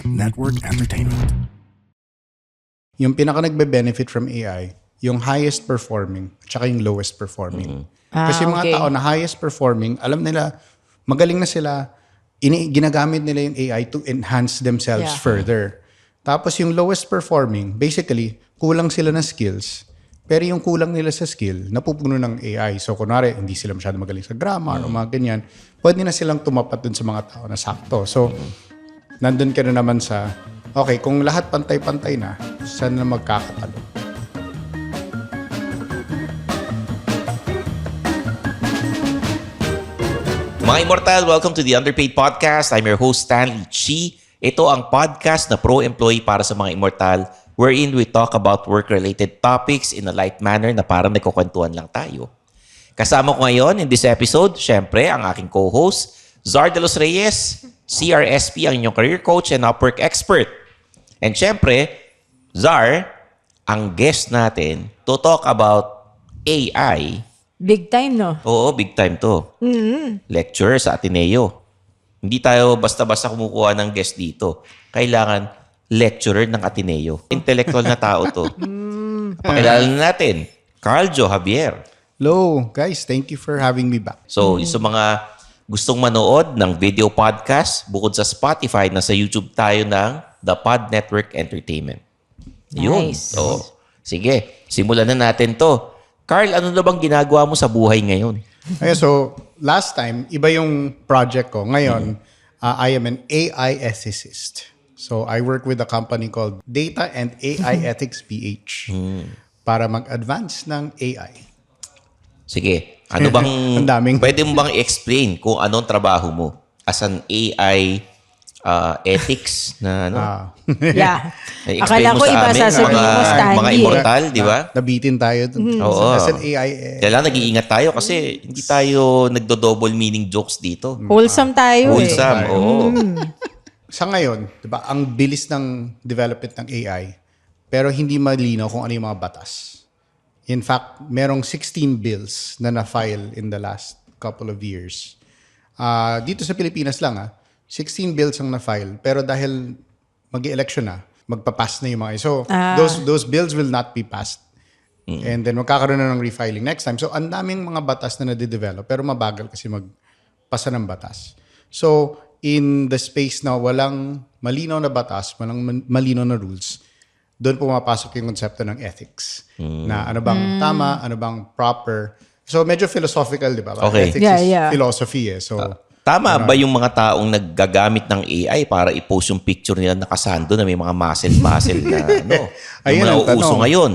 Network Entertainment. Yung pinaka nagbe-benefit from AI, yung highest performing at saka yung lowest performing. Kasi yung mga tao na highest performing, alam nila, magaling na sila, ginagamit nila yung AI to enhance themselves further. Tapos yung lowest performing, basically, kulang sila ng skills. Pero yung kulang nila sa skill, napupuno ng AI. So kunwari, hindi sila masyado magaling sa grammar o mga ganyan, pwede na silang tumapat dun sa mga tao na sakto. So, nandun ka na naman sa, okay, kung lahat pantay-pantay na, saan na magkakatalo? Mga Immortal, welcome to the Underpaid Podcast. I'm your host, Stanley Chi. Ito ang podcast na pro-employee para sa mga Immortal, wherein we talk about work-related topics in a light manner na parang nagkukwentuhan lang tayo. Kasama ko ngayon in this episode, syempre, ang aking co-host, Zar De Los Reyes, CRSP, ang inyong career coach and Upwork expert. And syempre, Zar, ang guest natin to talk about AI. Big time, no? Oo, big time to. Lecturer sa Ateneo. Hindi tayo basta-basta kumukuha ng guest dito. Kailangan lecturer ng Ateneo. Intellectual na tao to. Pakilala na natin, Carl Jo Javier. Hello, guys. Thank you for having me back. So, yung sa mga gustong manood ng video podcast, bukod sa Spotify, nasa YouTube tayo ng The Pod Network Entertainment. Yun. Nice. So, sige, simulan na natin to. Carl, ano na bang ginagawa mo sa buhay ngayon? Okay, so, last time, iba yung project ko. Ngayon, I am an AI ethicist. So, I work with a company called Data and AI Ethics PH para mag-advance ng AI. Sige, ano bang, Ang daming. pwede mo bang i-explain kung anong trabaho mo as an AI ethics na ano? Yeah. I-explain Akala mo ko sa iba amin, sasabihin mo, Stanley. mga immortal, di ba? Nabitin tayo dun. Oo. As an AI. Kailangan nag-iingat tayo kasi hindi tayo nagdo-double meaning jokes dito. Wholesome tayo Wholesome, oo. Sa ngayon, di ba, ang bilis ng development ng AI, pero hindi malinaw kung ano yung mga batas. In fact, merong 16 bills na na-file in the last couple of years. Dito sa Pilipinas lang, 16 bills ang na-file, pero dahil mag-election na, magpapass na yung mga. So, those bills will not be passed. And then, magkakaroon na ng refiling next time. So, ang daming mga batas na nade-develop, pero mabagal kasi magpasa ng batas. So, in the space na walang malinaw na batas, walang malinaw na rules, doon pumapasok yung konsepto ng ethics. Na ano bang tama, ano bang proper. So, medyo philosophical, di ba? Okay. Ethics is philosophy So, Tama ba yung mga taong naggagamit ng AI para i-post yung picture nila nakasando na may mga muscle na ano? Yung Ayun mga ang uuso tanong. ngayon.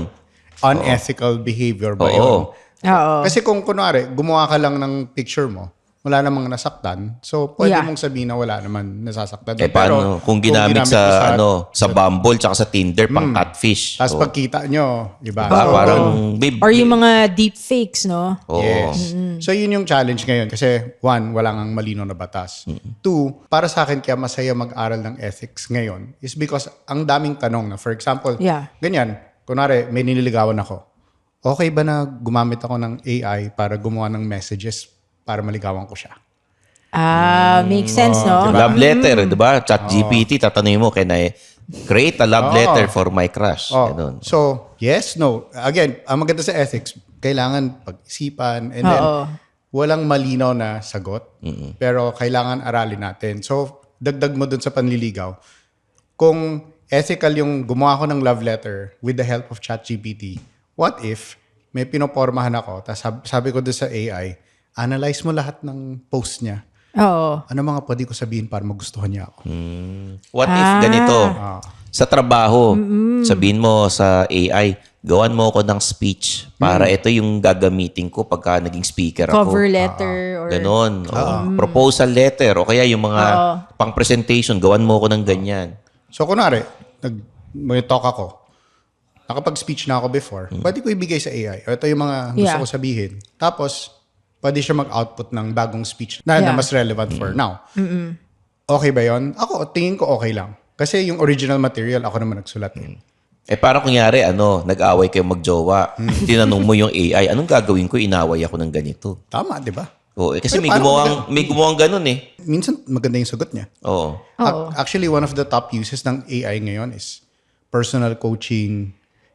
unethical behavior ba Oo. yun? Oo. Kasi kung kunwari, gumawa ka lang ng picture mo, wala namang nasaktan. So, pwede mong sabihin na wala naman nasasaktan. Paano kung ginamit sa Bumble tsaka sa Tinder pang catfish? Tapos pagkita nyo, iba. Diba? So, Parang, babe, Or yung mga deep fakes, no? oo. yes. So, yun yung challenge ngayon. Kasi, one, wala ngang malinaw na batas. Two, para sa akin kaya masaya mag-aral ng ethics ngayon is because ang daming tanong na, for example, ganyan, kunwari, may nililigawan ako. Okay ba na gumamit ako ng AI para gumawa ng messages para maligawan ko siya? Makes sense, no? Love letter, di ba? Chat GPT, tatanungin mo, can I create a love letter for my crush? Ganun. So, yes, no. Again, ang maganda sa ethics, kailangan pag-isipan and then walang malinaw na sagot. Pero kailangan aralin natin. So, dagdag mo dun sa panliligaw. Kung ethical yung gumawa ko ng love letter with the help of ChatGPT, what if may pinopormahan ako, tapos sabi ko dun sa AI, analyze mo lahat ng post niya. Oo. Ano mga pwede ko sabihin para magustuhan niya ako? What if ganito? Sa trabaho, sabihin mo sa AI, gawan mo ako ng speech para ito yung gagamitin ko pagka naging speaker ako. Cover letter. Or Ganon. Proposal letter o kaya yung mga pang-presentation, gawan mo ako ng ganyan. So, kunwari, may talk ako. Nakapag-speech na ako before. Pwede ko ibigay sa AI. Ito yung mga gusto ko sabihin. Tapos, pwede siya mag-output ng bagong speech na mas relevant for now. Okay ba yon? Ako, tingin ko okay lang. Kasi yung original material, ako naman nagsulat. Parang kunyari, nag-away kayo magjowa. Tinanong mo yung AI, anong gagawin ko? Inaway ako ng ganito. Tama, di ba? Oo, kasi Pero paano may gumawang ganun eh. Minsan maganda yung sagot niya. Oo. Oo. Actually, one of the top uses ng AI ngayon is personal coaching.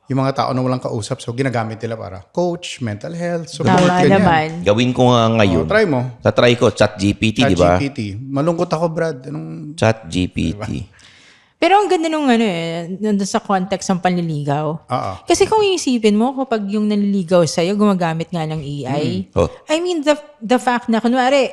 Yung mga tao na walang kausap, so ginagamit nila para coach, mental health, support, Tama ganyan. naman. Gawin ko nga ngayon. Try mo. Try ko, ChatGPT, di ba? ChatGPT. Malungkot ako, Brad. Anong... ChatGPT. Pero ang ganda nung nandun sa context ng panliligaw. Oo. Kasi kung iisipin mo, kapag yung nanliligaw sa'yo, gumagamit nga ng AI. Oh. I mean, the fact na, kunwari,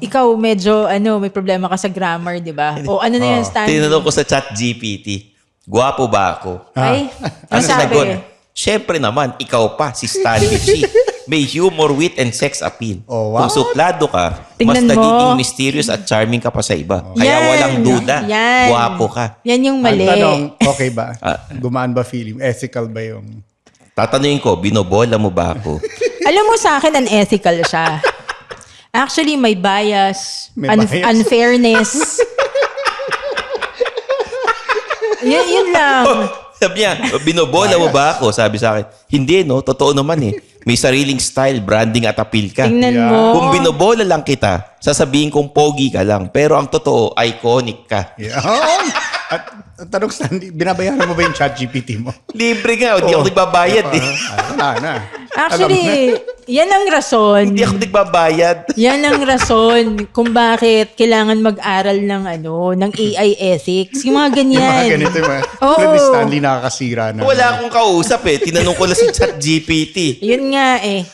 ikaw medyo, may problema ka sa grammar, di ba? O ano na yan, Stanley? Tinanong ko sa ChatGPT, gwapo ba ako? Ay, Ano ang sabi? sinagot? Siyempre naman, ikaw pa, si Stanley G. May humor, wit, and sex appeal. Oh, wow. Kung suplado ka, Tingnan mas mo. nagiging mysterious at charming ka pa sa iba. Kaya Yan. walang duda, Yan. gwapo ka. Yan yung Ang mali. tanong, okay ba? Gumaan ba feeling? Ethical ba yung... Tatanungin ko, binobola mo ba ako? Alam mo sa akin, unethical siya. Actually, may bias, May bias. unfairness. Yun lang. Sabi niya, binobola mo ba ako? Sabi sa akin, hindi no, totoo naman eh. May sariling style, branding at appeal ka. Tingnan Yeah. mo. Kung binobola lang kita, sasabihin kong pogi ka lang. Pero ang totoo, iconic ka. Yeah. At tanong, Stanley, binabayaran mo ba yung ChatGPT mo? Libre nga, hindi ako nagbabayad eh. Wala na. Actually, yan ang rason. Hindi ako nagbabayad. Yan ang rason kung bakit kailangan mag-aral ng ng AI ethics. Yung mga ganyan. Yung mga ganito yung mga... Oo. Ni Stanley nakakasira na. Wala akong kausap eh. Tinanong ko lang si ChatGPT. Yun nga eh.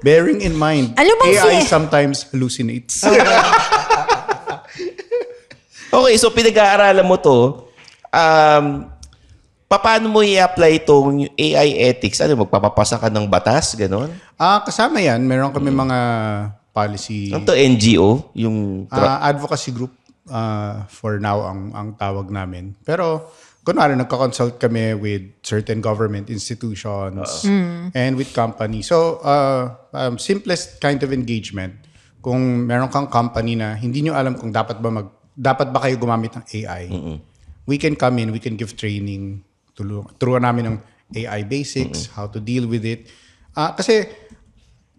Bearing in mind, Alam mo, AI si- sometimes hallucinates. Okay, so pinag-aaralan mo to. Paano mo i-apply itong AI ethics? Ano, magpapapasa ka ng batas? Ganon? Kasama yan, meron kami mga policy... Ano to, NGO? Yung advocacy group for now ang tawag namin. Pero kunwari nagka-consult kami with certain government institutions and with companies. So simplest kind of engagement, kung meron kang company na hindi nyo alam kung dapat ba kayo gumamit ng AI, we can come in, we can give training, turuan namin ng AI basics, how to deal with it. Kasi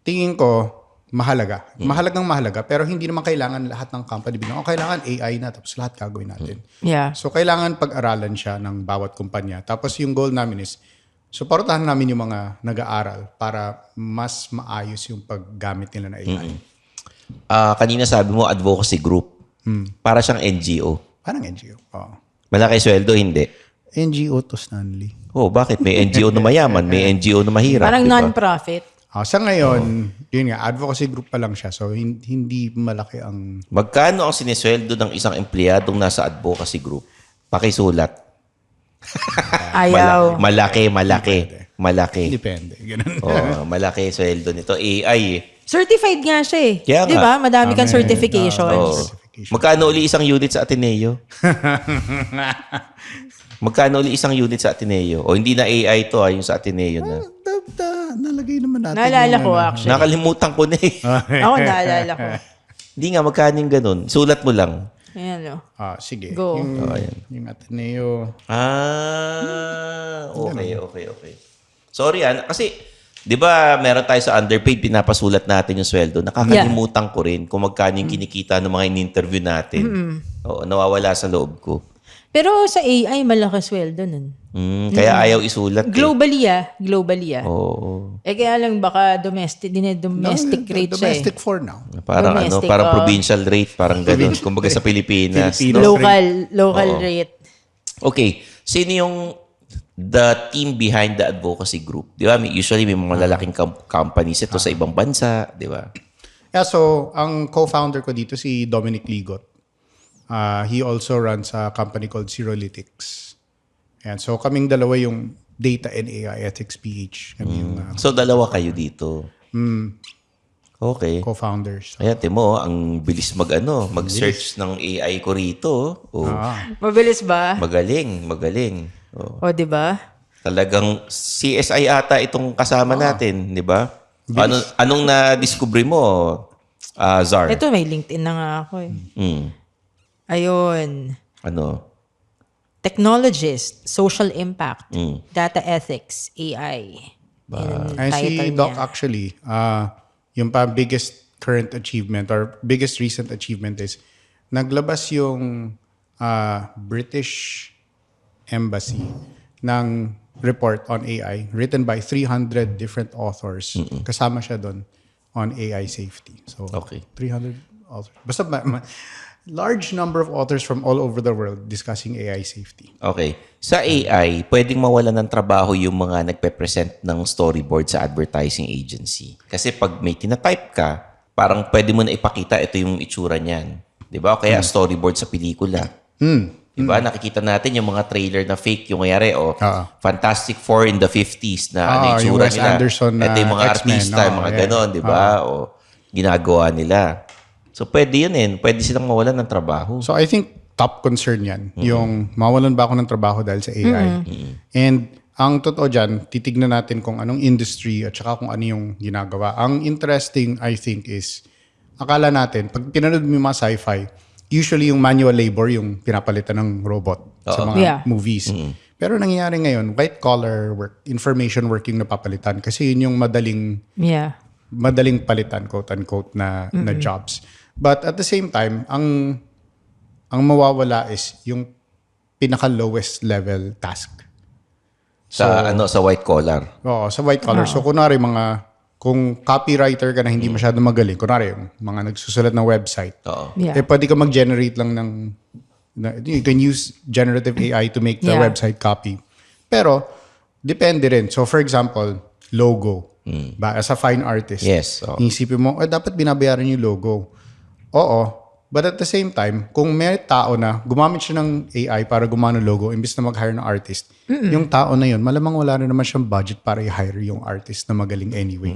tingin ko, mahalagang mahalaga, pero hindi naman kailangan lahat ng company bilang, kailangan AI na, tapos lahat gagawin natin. Yeah. So, kailangan pag-aralan siya ng bawat kumpanya. Tapos, yung goal namin is, supportahan namin yung mga nag-aaral para mas maayos yung paggamit nila ng AI. kanina sabi mo, advocacy group. Para siyang NGO. Parang NGO. Oo. Malaki sweldo, hindi. NGO to, Stanley. Oh, bakit? May NGO na mayaman, may NGO na mahirap. Parang diba? non-profit. Sa ngayon, yun nga, advocacy group pa lang siya. So, hindi malaki ang... Magkano ang sinisweldo ng isang empleyadong nasa advocacy group? Pakisulat. Ayaw. Malaki. Depende. Ganun. Oh, malaki sweldo nito. AI eh. Certified nga siya eh. Kaya Di nga. ba? Madami kang certifications. Oh. Magkano uli isang unit sa Ateneo? Magkano uli isang unit sa Ateneo? O hindi na AI to, yung sa Ateneo na. Nalagay naman natin. Naalala yung ko ano. actually. Nakalimutan ko na eh. Ako naalala ko. Hindi nga, magkano yung ganun? Sulat mo lang. Ayan o. Sige. Go. Yung Ateneo. Okay. Sorry kasi, di ba meron tayo sa underpaid, pinapasulat natin yung sweldo. Nakakalimutan ko rin kung magkano yung kinikita ng mga in-interview natin. Oo, nawawala sa loob ko. Pero sa AI, malaki sweldo nun. Kaya ayaw isulat eh. Globally ah. Oo. Kaya lang baka domestic rate siya eh. Domestic for now. Parang Domestic, parang oh. provincial rate, parang gano'n. Kumbaga sa Pilipinas. Filipino. No? Local Oo. rate. Okay. Sino yung the team behind the advocacy group? Di ba? Usually may mga lalaking companies ito sa ibang bansa. Di ba? Yeah, so ang co-founder ko dito si Dominic Ligot. He also runs a company called Zerolytics. And so kaming dalawa yung Data and AI Ethics PH. Kami yung So, dalawa kayo dito. Okay. co-founders. Ayan, Timo, ang bilis mag-search ng AI ko rito. Oh. Mabilis ba? Magaling. Oh. O, di ba? Talagang CSI ata itong kasama natin, di ba? Anong na-discover mo, Zar? Ito, may LinkedIn na nga ako eh. Ayun. Ano? Technologist, social impact, data ethics, AI. Yun ang Ay, si title Doc niya. actually, yung biggest current achievement or biggest recent achievement is naglabas yung British Embassy ng report on AI written by 300 different authors. Kasama siya doon on AI safety. So, Okay. 300 authors. Basta large number of authors from all over the world discussing AI safety. Okay. Sa AI, pwedeng mawalan ng trabaho yung mga nagpe-present ng storyboard sa advertising agency. Kasi pag may tinatype ka, parang pwede mo na ipakita ito yung itsura niyan. 'Di ba? O kaya storyboard sa pelikula. 'Di ba? Nakikita natin yung mga trailer na fake, yung kayari, Fantastic Four in the 50s na ano yung yung itsura Wes nila. Anderson na Ito yung mga X-Men, artista, yung mga yeah. ganon, 'di ba? O ginagawa nila. So pwede yun pwede silang mawalan ng trabaho. So I think top concern yan, yung mawalan ba ako ng trabaho dahil sa AI. And ang totoo dyan, titignan natin kung anong industry at saka kung ano yung ginagawa. Ang interesting, I think, is akala natin, pag pinanood mo yung mga sci-fi, usually yung manual labor yung pinapalitan ng robot sa mga movies. Pero nangyayari ngayon, white-collar work, information working na papalitan kasi yun yung madaling palitan, quote-unquote, na jobs. But at the same time, ang mawawala is yung pinaka-lowest level task. Sa white collar. Oo, sa white collar. So, kunwari kung copywriter ka na hindi masyado magaling, kunwari yung mga nagsusulat ng website, pwede ka mag-generate lang you can use generative AI to make the website copy. Pero, depende rin. So, for example, logo. Ba, as a fine artist, Yes. isipin mo, dapat binabayaran yung logo. Oo. But at the same time, kung may tao na gumamit siya ng AI para gumawa ng logo imbis na mag-hire ng artist, yung tao na yun, malamang wala rin naman siyang budget para i-hire yung artist na magaling anyway.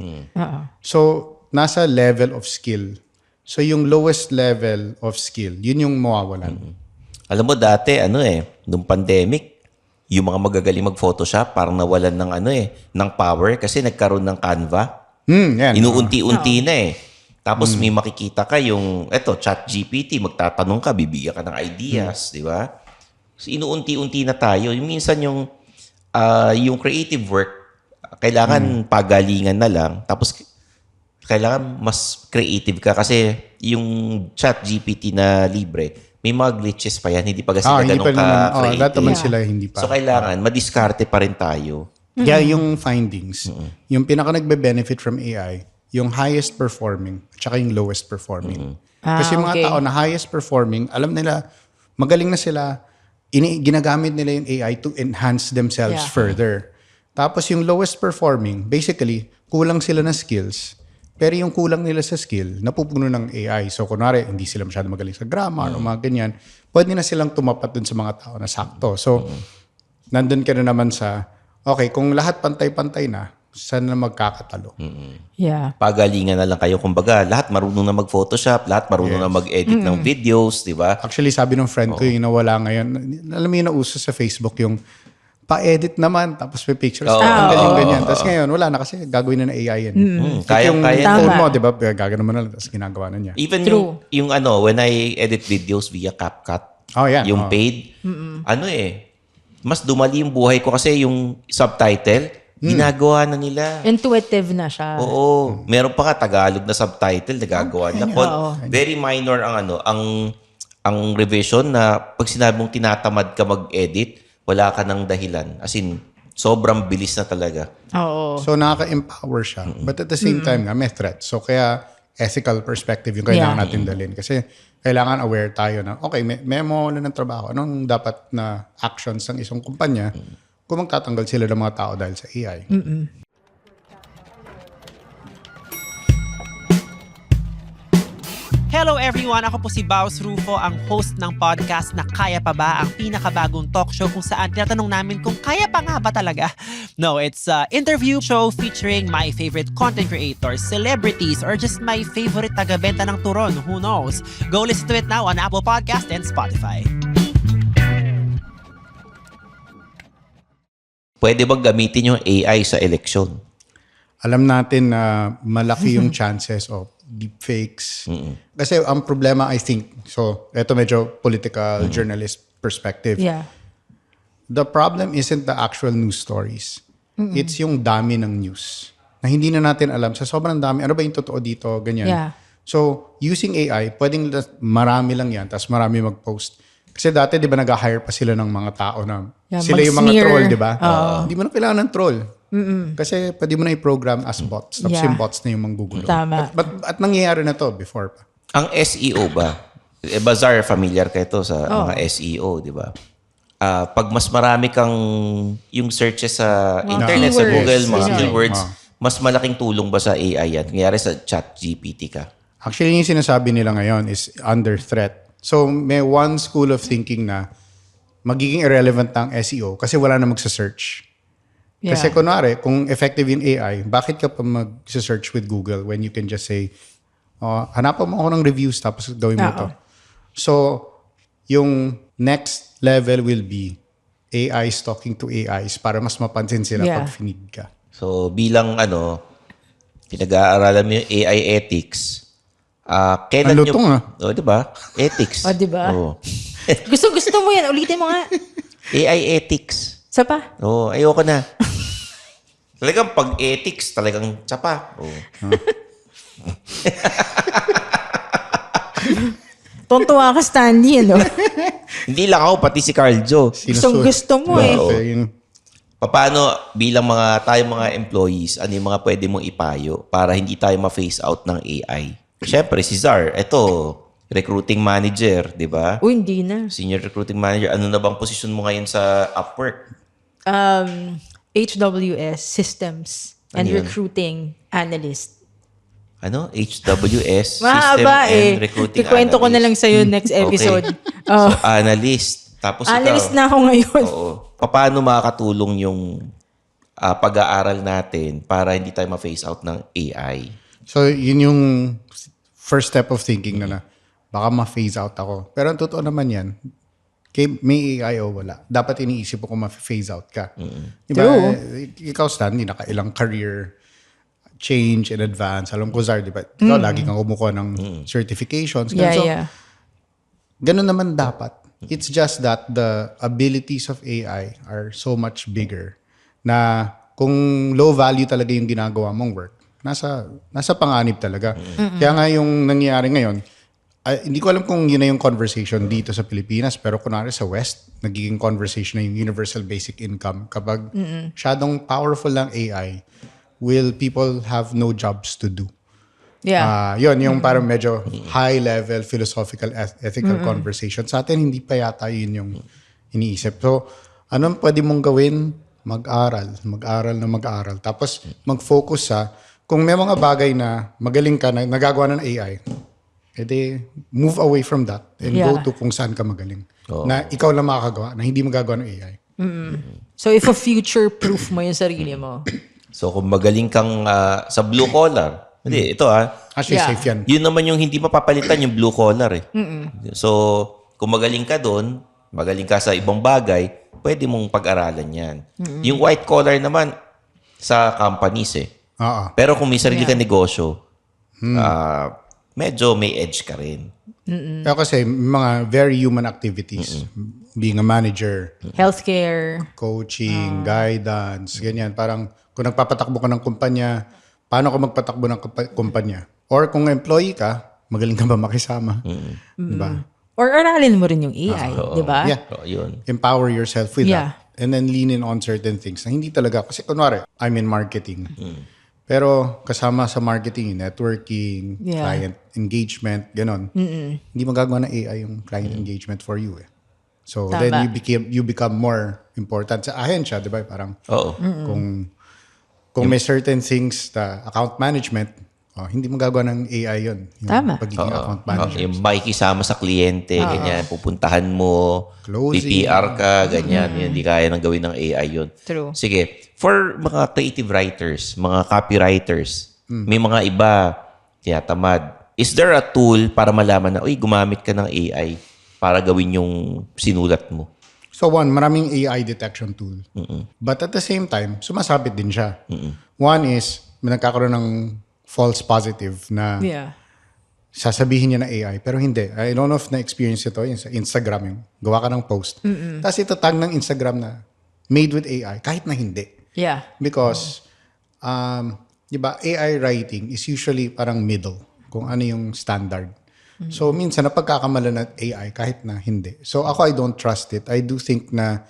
So, nasa level of skill. So, yung lowest level of skill, yun yung mawawalan. Alam mo dati, nung pandemic, yung mga magagaling mag-Photoshop, parang nawalan ng ng power kasi nagkaroon ng Canva. Yan. Inuunti-unti na Tapos may makikita ka yung, ChatGPT, magtatanong ka, bibigyan ka ng ideas, di ba? So, inuunti-unti na tayo. Yung minsan yung creative work, kailangan pagalingan na lang. Tapos, kailangan mas creative ka kasi yung ChatGPT na libre, may mga glitches pa yan. Hindi pa kasi ganun ka-creative. Lahat naman sila hindi pa. So, kailangan, madiskarte pa rin tayo. Kaya yung findings, yung pinaka nagbe-benefit from AI, yung highest performing at saka yung lowest performing. Kasi yung mga tao na highest performing, alam nila, magaling na sila, ginagamit nila yung AI to enhance themselves further. Tapos yung lowest performing, basically, kulang sila na skills, pero yung kulang nila sa skill, napupuno ng AI. So kunwari, hindi sila masyado magaling sa grammar o mga ganyan, pwede na silang tumapat dun sa mga tao na sakto. So, nandun ka na naman sa, okay, kung lahat pantay-pantay na, saan na magkakatalo? Pagalingan na lang kayo. Kumbaga, lahat marunong na mag-Photoshop, lahat marunong na mag-edit ng videos, di ba? Actually, sabi ng friend ko yung nawala ngayon, alam mo yung nauso sa Facebook yung pa-edit naman, tapos may pictures. Ang galing ganyan. Tapos ngayon, wala na kasi gagawin na ng AI yan. Kaya phone mo, di ba? Gagawin mo na lang, tapos ginagawa na niya. Even yung when I edit videos via CapCut, yung paid, mas dumali yung buhay ko kasi yung subtitle, ginagawa na nila. Intuitive na siya. Oo. Meron pa ka Tagalog na subtitle, nagagawa na. Very minor ang revision na pag sinabi mong tinatamad ka mag-edit, wala ka ng dahilan. As in, sobrang bilis na talaga. So, nakaka-empower siya. But at the same time, may threat. So, kaya ethical perspective yung kailangan natin dalhin. Kasi kailangan aware tayo na, okay, may mawalan ng trabaho. Anong dapat na actions ng isang kumpanya kung magtatanggal sila ng mga tao dahil sa AI? Hello everyone! Ako po si Baus Rufo, ang host ng podcast na Kaya Pa Ba? Ang pinakabagong talk show kung saan tinatanong namin kung kaya pa nga ba talaga? No, it's an interview show featuring my favorite content creators, celebrities, or just my favorite taga-benta ng turon. Who knows? Go listen to it now on Apple Podcast and Spotify. Pwede bang gamitin yung AI sa eleksyon? Alam natin na malaki yung chances of deepfakes. Kasi ang problema, I think, so eto medyo political journalist perspective. The problem isn't the actual news stories. It's yung dami ng news na hindi na natin alam. Sa sobrang dami, ano ba yung totoo dito? Ganyan. Yeah. So, using AI, pwedeng marami lang yan, tapos marami mag-post. Kasi dati, di ba, nag-hire pa sila ng mga tao na sila yung mga mag-smear. troll, di ba? Hindi mo na kailangan ng troll. Kasi pwede mo na i-program as bots. Tapos yung bots na yung manggugulo. Tama. At nangyayari na to before pa. Ang SEO ba? Bazaar, familiar kayo to sa mga SEO, di ba? Pag mas marami kang yung searches sa internet, sa keywords. Google, mga Yes. keywords, mas malaking tulong ba sa AI yan? Kunyari sa ChatGPT ka. Actually, yung sinasabi nila ngayon is under threat. So, may one school of thinking na magiging irrelevant na ang SEO kasi wala na magsa-search. Yeah. Kasi kunwari, kung effective yung AI, bakit ka pa mag-search with Google when you can just say, hanapan mo ako ng reviews tapos gawin mo to. So, yung next level will be AIs talking to AIs para mas mapansin sila pag finid ka. So, bilang pinag-aaralan mo yung AI ethics, kailan Ang lutong, di ba? Ethics. Di ba? Oo. Gusto mo yan. Ulitin mo nga. AI ethics. Isa pa? Oo, ayoko na. Talagang pag ethics, talagang tsapa. Oo. Tontuwa ka, Stanley, ano? Hindi lang ako, pati si Carl Joe. Gusto mo eh. Oo. Yung, Paano bilang tayong mga employees, ano yung mga pwede mong ipayo para hindi tayo ma-phase out ng AI? Siyempre, si Zar, eto, recruiting manager, di ba? Uy, hindi na. Senior recruiting manager. Ano na bang posisyon mo ngayon sa Upwork? HWS, Systems and Ano yun? Recruiting Analyst. Ano? HWS, System Mahaba and Recruiting Ikwento ko na lang Analyst. sa'yo next episode. Okay. So, analyst. Tapos Analyst ikaw. na ako ngayon. Oo. Paano makakatulong yung pag-aaral natin para hindi tayo ma-phase out ng AI? so, yun yung first step of thinking na baka ma-phase out ako. Pero ang totoo naman yan, may AI o wala. Dapat iniisip ko kung ma-phase out ka. Diba? True. Ikaw, Stanley, nakailang career change in advance. Alam ko, Zar, di ba? Ikaw, lagi kang kumukuha ng certifications. Yeah, So, yeah. ganun naman dapat. It's just that the abilities of AI are so much bigger na kung low value talaga yung ginagawa mong work, nasa panganib talaga. Kaya nga yung nangyayari ngayon, hindi ko alam kung yun na yung conversation dito sa Pilipinas, pero kunwari sa West, nagiging conversation na yung universal basic income. Kapag masyadong powerful lang AI, will people have no jobs to do? Yeah. Yun, yung parang medyo high-level philosophical, ethical conversation. Sa atin, hindi pa yata yun yung iniisip. So, anong pwede mong gawin? Mag-aral. Tapos, mag-focus sa, kung may mga bagay na magaling ka na nagagawa ng AI, edi move away from that and go to kung saan ka magaling. Na ikaw lang makakagawa, na hindi magagawa ng AI. So if a future-proof mo yung sarili mo. So, kung magaling kang sa blue collar, hindi, ito Actually, Yeah. safe yan. yun naman yung hindi mapapalitan yung blue collar eh. So, kung magaling ka doon, magaling ka sa ibang bagay, pwede mong pag-aralan yan. Yung white collar naman, sa companies eh. Oo. Pero kung may sarili ka negosyo, medyo may edge ka rin. Pero kasi, mga very human activities, being a manager, Healthcare. coaching, guidance, ganyan. Parang kung nagpapatakbo ka ng kumpanya, paano ka magpatakbo ng kumpanya? Or kung employee ka, magaling ka ba makisama? Diba? Or aralin mo rin yung AI, di ba? Yeah. So, yun. Empower yourself with Yeah. that. And then lean in on certain things na hindi talaga. Kasi kunwari, I'm in marketing. Pero kasama sa marketing, networking, Yeah. client engagement, ganon. Hindi magagawa ng AI yung client engagement for you eh. So Tama. then you become more important sa ahensya, di ba? Parang Oo. kung may certain things na account management, hindi magagawa ng AI yun. Yung Tama. pagiging account Oo, manager. yung makikisama sa kliyente, ganyan, pupuntahan mo, Closing. PPR ka, ganyan. Yun, hindi kaya nang gawin ng AI yun. True. Sige, for mga creative writers, mga copywriters, may mga iba, tiyatamad. Is there a tool para malaman na, uy, gumamit ka ng AI para gawin yung sinulat mo? So one, maraming AI detection tool. But at the same time, sumasabit din siya. One is, may nagkakaroon ng false positive na Yeah. sasabihin niya na AI, pero hindi. I don't know if na-experience ito yung sa Instagram, yung gawa ka ng post. Tapos itatag ng Instagram na made with AI, kahit na hindi. Yeah. Because, di ba, AI writing is usually parang middle kung ano yung standard. So, minsan napagkakamala na AI kahit na hindi. So, ako, I don't trust it. I do think na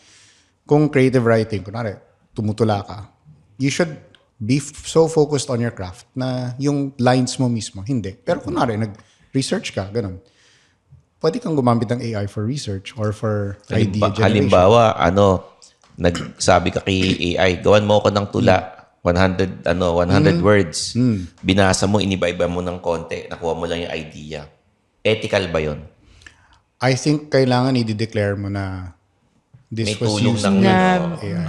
kung creative writing, kunwari, tumutula ka, you should be so focused on your craft na yung lines mo mismo, hindi. Pero kunwari, nag-research ka, ganun. Pwede kang gumamit ng AI for research or for idea generation. Halimbawa, nagsabi ka kay AI, gawan mo ako ng tula, 100 words. Binasa mo, iniba-iba mo ng konti, nakuha mo lang yung idea. Ethical ba yun? I think kailangan i-declare mo na this May was tulong used ng with ano. AI.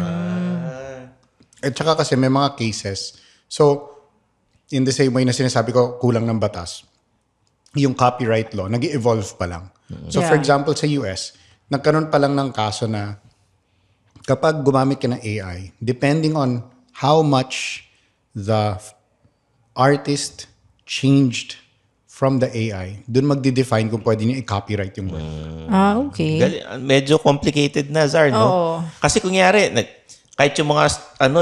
At saka kasi may mga cases. So, in the same way na sinasabi ko, kulang ng batas, yung copyright law, nag-evolve pa lang. So, for Yeah. example, sa US, nagkaroon pa lang ng kaso na kapag gumamit ka ng AI, depending on how much the artist changed from the AI, dun magdi-define kung pwede niya i-copyright yung work. Okay. Medyo complicated na, Zar, no? Oo. Kasi kunyari, kahit yung mga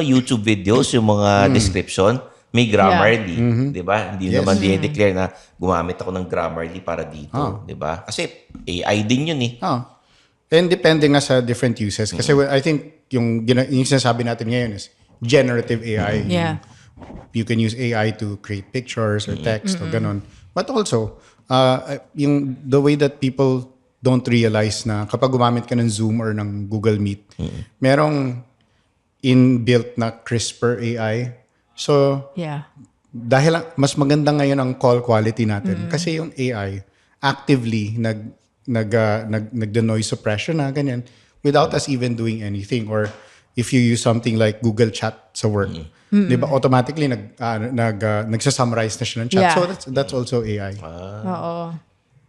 YouTube videos, yung mga description, may Grammarly, di ba? Hindi Yes. naman dinideclare na gumamit ako ng Grammarly para dito, di ba? Kasi AI din yun eh. And depending nga sa different uses. Kasi I think yung sinasabi natin ngayon is generative AI. Yeah. You can use AI to create pictures or text or ganon. But also, the way that people don't realize na kapag gumamit ka ng Zoom or ng Google Meet, merong inbuilt na CRISPR AI. So, Yeah. dahil mas maganda ngayon ang call quality natin kasi yung AI actively nag-noise suppression na ganyan without us even doing anything. Or if you use something like Google Chat sa work, di ba automatically nagsasummarize na siya ng chat. Yeah. So that's also AI. Oo.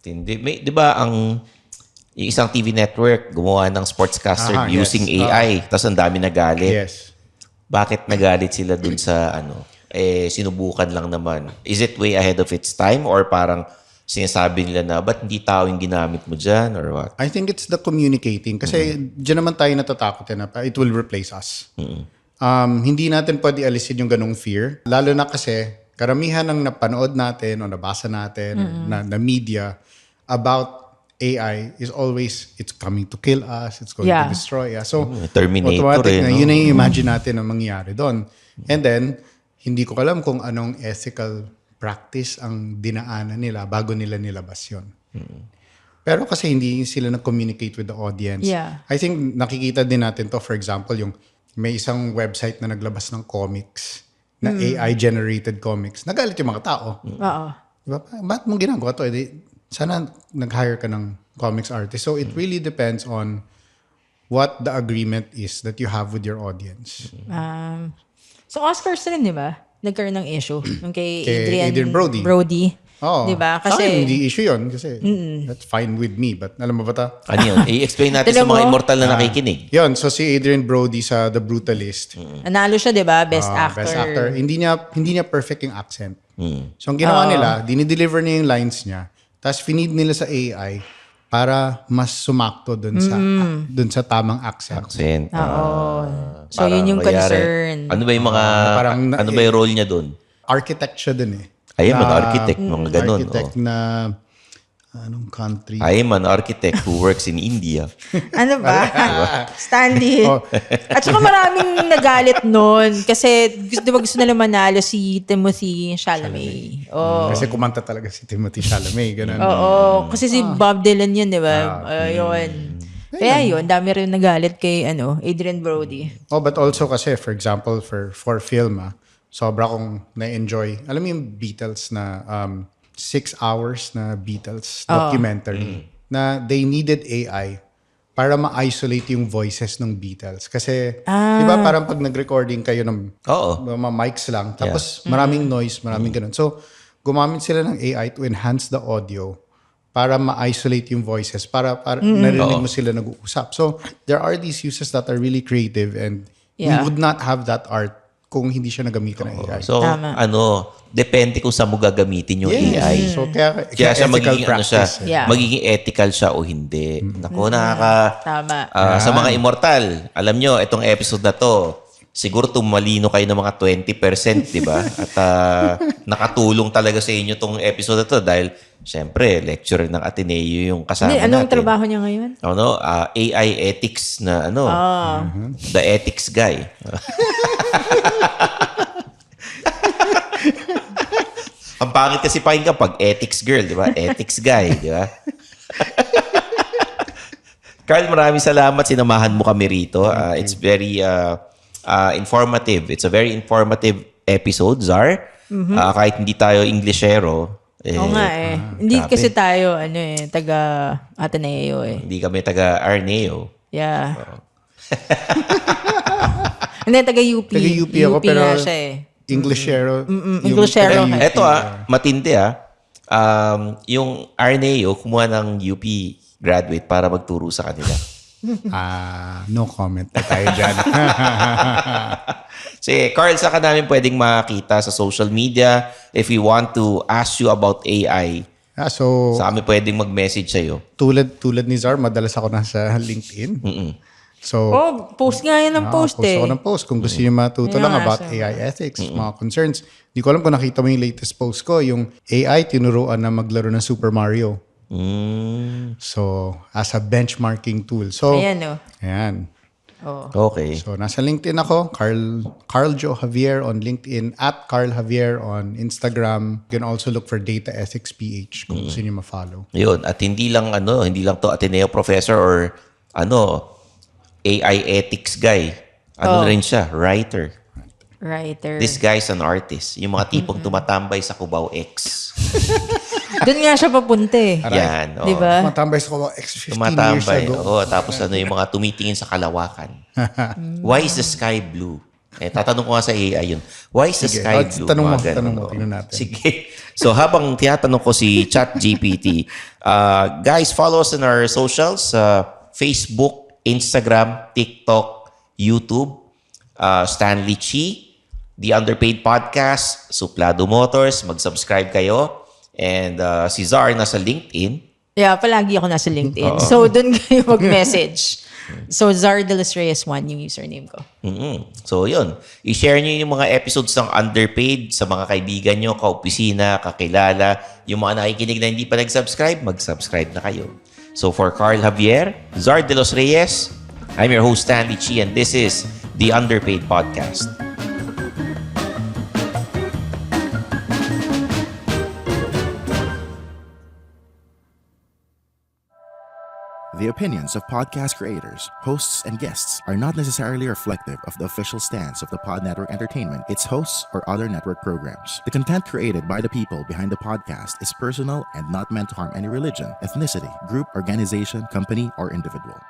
Hindi. Di ba yung isang TV network gumawa ng sportscaster using yes. AI, tapos ang dami nagalit. Yes. Bakit nagalit sila dun sa sinubukan lang naman? Is it way ahead of its time or parang sinasabi nila na ba't hindi tao yung ginamit mo dyan or what? I think it's the communicating. Kasi dyan naman tayo natatakot na it will replace us. Hindi natin pwede alisin yung ganong fear. Lalo na kasi karamihan ng napanood natin o nabasa natin na media about AI is always, it's coming to kill us, it's going to destroy us. So, Terminator automatic na, no? yun na yung imagine natin ang mangyayari doon. And then, hindi ko alam kung anong ethical practice ang dinaanan nila bago nila nilabas yun. Pero kasi hindi sila nag-communicate with the audience. Yeah. I think nakikita din natin to, for example, yung may isang website na naglabas ng comics, na AI-generated comics. Nagalit yung mga tao. Oo. Diba? Ba't mong ginagawa to? Sana nag-hire ka ng comics artist. So it really depends on what the agreement is that you have with your audience. So, Oscars rin, di ba? Nagkaroon ng issue. Yung kay Kay Adrian Brody. Di ba? Sa akin, Kasi, hindi issue yun kasi that's fine with me. But alam mo ba ta? Ano yun? I-explain natin sa Tignan mga mo. immortal na nakikinig. Yun, so si Adrian Brody sa The Brutalist. nanalo siya, di ba? Best actor. Best actor. Hindi niya perfect yung accent. So ang ginawa nila, dinideliver niya yung lines niya. Tapos finid nila sa AI para mas sumakto dun sa tamang accent. Accent. So, yun yung concern. Ano ba yung mga, ano ba yung role niya dun? Architect siya dun eh. I am an architect, mga ganun. Architect na anong country? I am an architect who works in India. Ano ba? Stanley. At saka maraming nagalit nun kasi gusto nila manalo si Timothy Chalamet. Kasi kumanta talaga si Timothy Chalamet. Ganun. Oo. Kasi si Bob Dylan yun, di ba? Yun. Kaya yun, dami rin nagalit kay Adrian Brody. But also kasi, for example, for film, sobra kong na-enjoy. Alam mo yung Beatles na 6 hours na Beatles documentary na they needed AI para ma-isolate yung voices ng Beatles. Kasi, di ba parang pag nag-recording kayo ng mga mics lang, tapos maraming noise, maraming ganun. So, gumamit sila ng AI to enhance the audio para ma-isolate yung voices, para narinig mo sila nag-uusap. So, there are these uses that are really creative and we would not have that art kung hindi siya nagamitan ng AI. So, depende kung saan mo gagamitin yung AI. So, kaya siya ethical magiging practice. magiging ethical siya o hindi. Naku, Tama. sa mga immortal, alam nyo, itong episode na to, siguro tumalino kayo ng mga 20%, di ba? At nakatulong talaga sa inyo tong episode na to dahil syempre, lecturer ng Ateneo yung kasama Hindi, anong natin. trabaho niya ngayon? AI ethics na the ethics guy. Ang pangit kasi pakinggan pag ethics girl, di ba? Ethics guy, di ba? Carl, maraming salamat. Sinamahan mo kami rito. It's very informative. It's a very informative episode, Zar. Kahit hindi tayo Englishero. Oo nga Hindi grabe. kasi tayo, taga Ateneo Hindi kami taga Arneo. Yeah. Hindi, taga UP. Taga UP ako, pero nga siya Englishero. Englishero. Eto matindi yung Arneo, kumuha ng UP graduate para magturo sa kanila. No comment na tayo dyan. Sige, Carl, saan ka namin pwedeng makita sa social media if we want to ask you about AI? So, Saan kami pwedeng mag-message sa'yo? tulad ni Zar, madalas ako nasa LinkedIn. So, Post nga yan ng post post ako ng post. Kung gusto niyo matuto lang Yeah, about AI ethics, mga concerns. Di ko alam kung nakita mo yung latest post ko, yung AI tinuruan na maglaro ng Super Mario. So, as a benchmarking tool. So, ayan. Okay. So, nasa LinkedIn ako, Carl Joe Javier on LinkedIn, at Carl Javier on Instagram. You can also look for Data Ethics PH kung gusto niyo ma-follow. Yun. At hindi lang to Ateneo professor or AI ethics guy. Rin siya? Writer. This guy's an artist. Yung mga tipong tumatambay sa Cubao X. Doon nga siya papunta Yan. Di ba? Tumatambay sa ko 15 years Tumatambay. ago. Tapos yung mga tumitingin sa kalawakan. Why is the sky blue? Tatanong ko nga sa AI yun. Why is the sky blue? Tanong mo, Mga ganun. tingnan natin. Sige. So habang tinatanong ko si ChatGPT, guys, follow us on our socials. Facebook, Instagram, TikTok, YouTube, Stanley Chi, The Underpaid Podcast, Suplado Motors. Mag-subscribe kayo. And si Zar nasa LinkedIn. Yeah, palagi ako nasa LinkedIn. So, doon kayo mag-message. So, Zar de los Reyes 1 yung username ko. So, yun. I-share nyo yung mga episodes ng Underpaid sa mga kaibigan nyo, kaopisina, kakilala. Yung mga nakikinig na hindi pa nag-subscribe, mag-subscribe na kayo. So, for Carl Javier, Zar de los Reyes, I'm your host, Stanley Chi, and this is The Underpaid Podcast. The opinions of podcast creators, hosts, and guests are not necessarily reflective of the official stance of the Pod Network Entertainment, its hosts, or other network programs. The content created by the people behind the podcast is personal and not meant to harm any religion, ethnicity, group, organization, company, or individual.